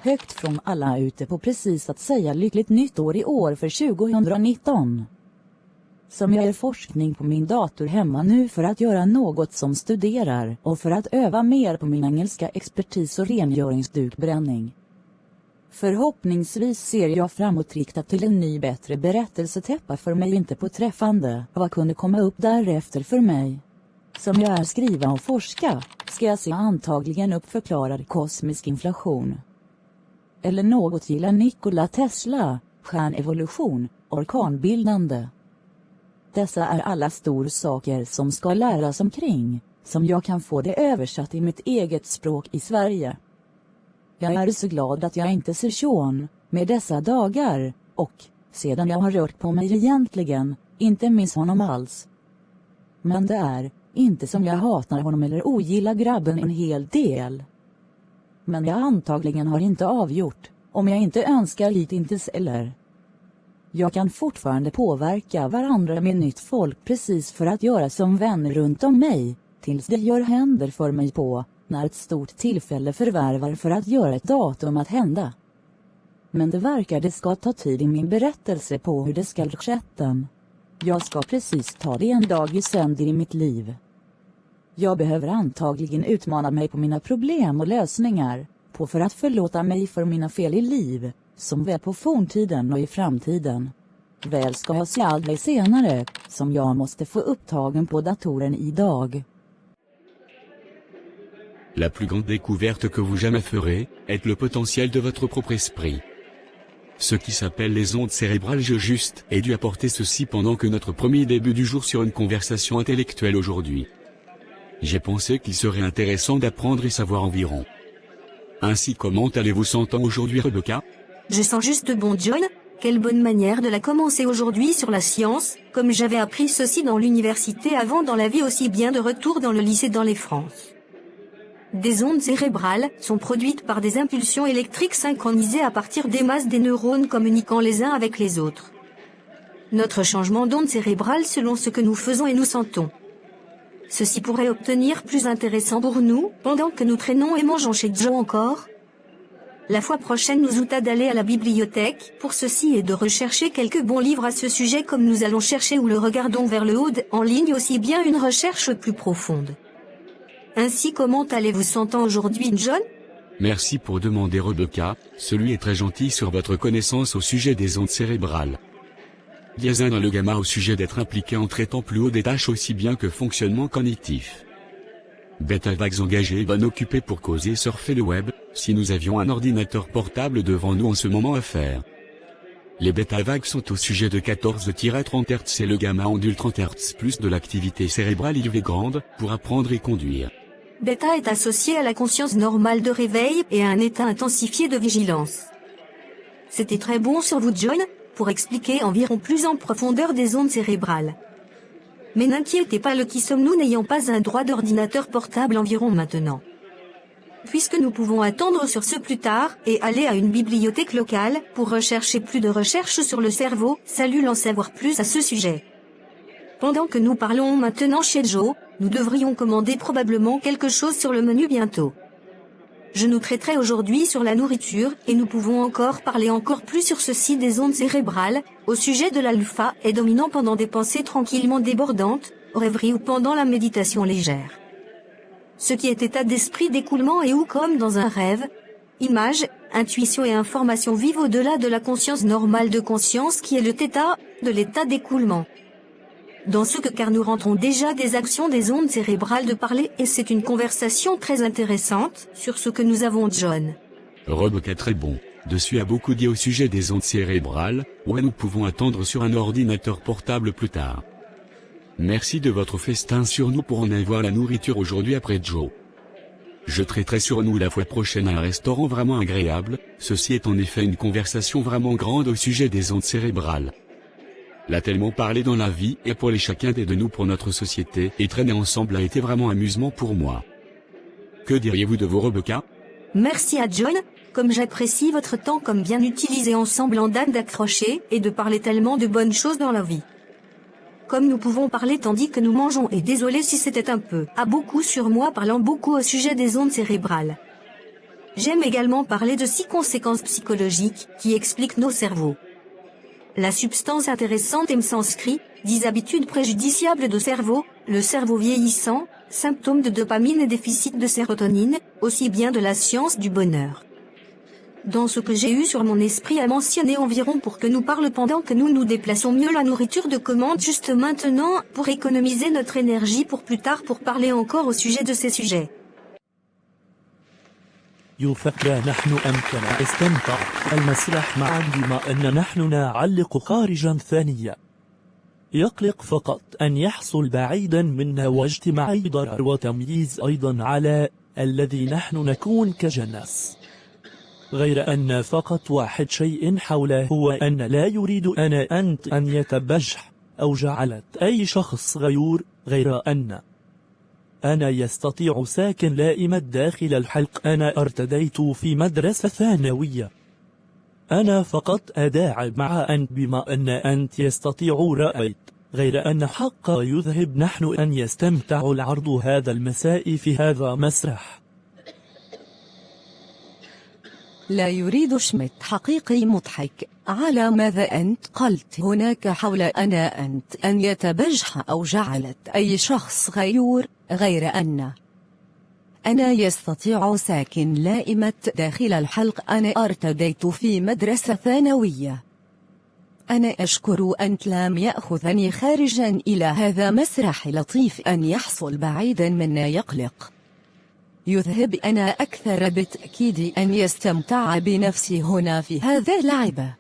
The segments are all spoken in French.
högt från alla ute på precis att säga lyckligt nytt år i år för 2019. Som jag gör forskning på min dator hemma nu för att göra något som studerar och för att öva mer på min engelska expertis och rengöringsdukbränning. Förhoppningsvis ser jag framåtriktat till en ny bättre berättelsetäppa för mig, inte på träffande vad kunde komma upp därefter för mig. Som jag är skriva och forska, ska jag se antagligen upp förklarad kosmisk inflation. Eller något gillar Nikola Tesla, stjärnevolution, orkanbildande. Dessa är alla stora saker som ska läras omkring, som jag kan få det översatt i mitt eget språk i Sverige. Jag är så glad att jag inte ser Sean med dessa dagar, och, sedan jag har rört på mig egentligen, inte minns honom alls. Men det är inte som jag hatar honom eller ogillar grabben en hel del. Men jag antagligen har inte avgjort, om jag inte önskar lite inte eller. Jag kan fortfarande påverka varandra med nytt folk precis för att göra som vänner runt om mig, tills det gör händer för mig på, när ett stort tillfälle förvärvar för att göra ett datum att hända. Men det verkar det ska ta tid i min berättelse på hur det ska ske. Jag ska precis ta det en dag i sänder i mitt liv. Jag behöver antagligen utmana mig på mina problem och lösningar, på för att förlåta mig för mina fel i liv, som väl på forntiden och i framtiden. Väl ska jag se aldrig senare, som jag måste få upptagen på datoren idag. La plus grande découverte que vous jamais ferez, est le potentiel de votre propre esprit. Ce qui s'appelle les ondes cérébrales juste est dû apporter ceci pendant que notre premier début du jour sur une conversation intellectuelle aujourd'hui. J'ai pensé qu'il serait intéressant d'apprendre et savoir environ. Ainsi, comment allez-vous sentir aujourd'hui, Rebecca? Je sens juste bon, John. Quelle bonne manière de la commencer aujourd'hui sur la science, comme j'avais appris ceci dans l'université avant, dans la vie aussi bien de retour dans le lycée dans les France. Des ondes cérébrales sont produites par des impulsions électriques synchronisées à partir des masses des neurones communiquant les uns avec les autres. Notre changement d'onde cérébrale selon ce que nous faisons et nous sentons. Ceci pourrait obtenir plus intéressant pour nous, pendant que nous traînons et mangeons chez Joe encore. La fois prochaine nous outa d'aller à la bibliothèque, pour ceci et de rechercher quelques bons livres à ce sujet comme nous allons chercher ou le regardons vers le haut en ligne aussi bien une recherche plus profonde. Ainsi, comment allez-vous sentir aujourd'hui, John? Merci pour demander, Rebecca, celui est très gentil sur votre connaissance au sujet des ondes cérébrales. Diazin dans le gamma au sujet d'être impliqué en traitant plus haut des tâches aussi bien que fonctionnement cognitif. Bêta vagues engagés et bonnes occupés pour causer surfer le web, si nous avions un ordinateur portable devant nous en ce moment à faire. Les bêta vagues sont au sujet de 14-30 Hz et le gamma ondule 30 Hz plus de l'activité cérébrale élevée grande, pour apprendre et conduire. Bêta est associé à la conscience normale de réveil et à un état intensifié de vigilance. C'était très bon sur vous, John, pour expliquer environ plus en profondeur des ondes cérébrales. Mais n'inquiétez pas, le qui sommes-nous n'ayant pas un droit d'ordinateur portable environ maintenant. Puisque nous pouvons attendre sur ce plus tard, et aller à une bibliothèque locale, pour rechercher plus de recherches sur le cerveau, salut en savoir plus à ce sujet. Pendant que nous parlons maintenant chez Joe, nous devrions commander probablement quelque chose sur le menu bientôt. Je nous traiterai aujourd'hui sur la nourriture, et nous pouvons encore parler encore plus sur ceci des ondes cérébrales, au sujet de l'alpha et dominant pendant des pensées tranquillement débordantes, rêverie ou pendant la méditation légère. Ce qui est état d'esprit d'écoulement et ou comme dans un rêve, image, intuition et information vivent au-delà de la conscience normale de conscience qui est le θ, de l'état d'écoulement. Dans ce que car nous rentrons déjà des actions des ondes cérébrales de parler et c'est une conversation très intéressante sur ce que nous avons, John. Rebecca très bon, dessus a beaucoup dit au sujet des ondes cérébrales, ouais nous pouvons attendre sur un ordinateur portable plus tard. Merci de votre festin sur nous pour en avoir la nourriture aujourd'hui après Joe. Je traiterai sur nous la fois prochaine à un restaurant vraiment agréable, ceci est en effet une conversation vraiment grande au sujet des ondes cérébrales. L'a tellement parlé dans la vie et pour les chacun des de nous pour notre société et traîner ensemble a été vraiment amusement pour moi. Que diriez-vous de vos Rebecca? Merci à John, comme j'apprécie votre temps comme bien utilisé ensemble en date d'accrocher et de parler tellement de bonnes choses dans la vie. Comme nous pouvons parler tandis que nous mangeons et désolé si c'était un peu, à beaucoup sur moi parlant beaucoup au sujet des ondes cérébrales. J'aime également parler de 6 conséquences psychologiques qui expliquent nos cerveaux. La substance intéressante me s'inscrit, 10 habitudes préjudiciables de cerveau, le cerveau vieillissant, symptômes de dopamine et déficit de sérotonine, aussi bien de la science du bonheur. Dans ce que j'ai eu sur mon esprit à mentionner environ pour que nous parle pendant que nous nous déplaçons mieux la nourriture de commande juste maintenant pour économiser notre énergie pour plus tard pour parler encore au sujet de ces sujets. يفكر نحن أمكن استمتع المسرح معا بما أن نحن نعلق خارجا ثانية يقلق فقط أن يحصل بعيدا منا واجتماعي ضرر وتمييز أيضا على الذي نحن نكون كجنس غير أن فقط واحد شيء حوله هو أن لا يريد أنت أن يتبجح أو جعلت أي شخص غيور غير أن أنا يستطيع ساكن لائمة داخل الحلق. أنا ارتديت في مدرسة ثانوية. أنا فقط أداعب مع أنت بما أن أنت يستطيع رأيت غير أن حق يذهب نحن أن يستمتع العرض هذا المساء في هذا مسرح. لا يريد شميت حقيقي مضحك على ماذا أنت قلت هناك حول أنت أن يتبجح أو جعلت أي شخص غيور غير أنا يستطيع ساكن لائمة داخل الحلق. أنا ارتديت في مدرسة ثانوية. أنا أشكر أنت لم يأخذني خارجا إلى هذا مسرح لطيف أن يحصل بعيدا منا يقلق يذهب. أنا أكثر بالتأكيد أن يستمتع بنفسي هنا في هذا اللعبة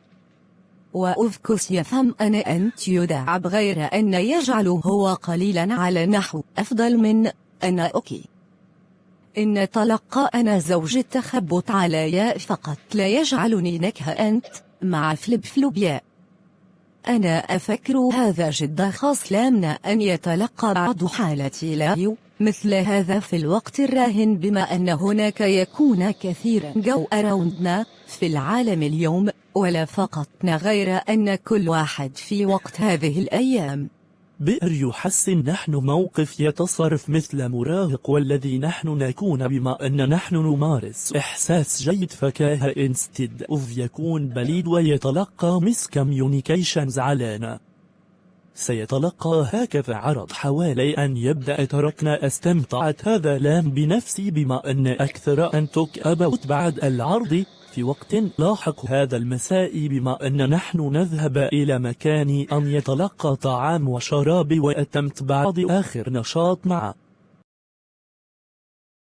وأفكس يفهم أنت يداعب غير أن يجعله هو قليلا على نحو أفضل من أنا أوكي. إن تلقى أنا زوج التخبط على ياء فقط لا يجعلني نكهة أنت مع فلوبيا. أنا أفكر هذا جدا خاص لامنا أن يتلقى بعض حالتي لا مثل هذا في الوقت الراهن بما أن هناك يكون كثيرا جو أراوندنا في العالم اليوم ولا فقطنا غير أن كل واحد في وقت هذه الأيام بئر يحسن نحن موقف يتصرف مثل مراهق والذي نحن نكون بما أن نحن نمارس إحساس جيد فكاهة انستد أوف يكون بليد ويتلقى مس كوميونيكيشنز علينا سيتلقى هكذا عرض حوالي أن يبدأ تركنا استمتعت هذا لام بنفسي بما أن أكثر أن توك أبوت بعد العرض في وقت لاحق هذا المساء بما أن نحن نذهب إلى مكان أن يتلقى طعام وشراب وأتمت بعد آخر نشاط معه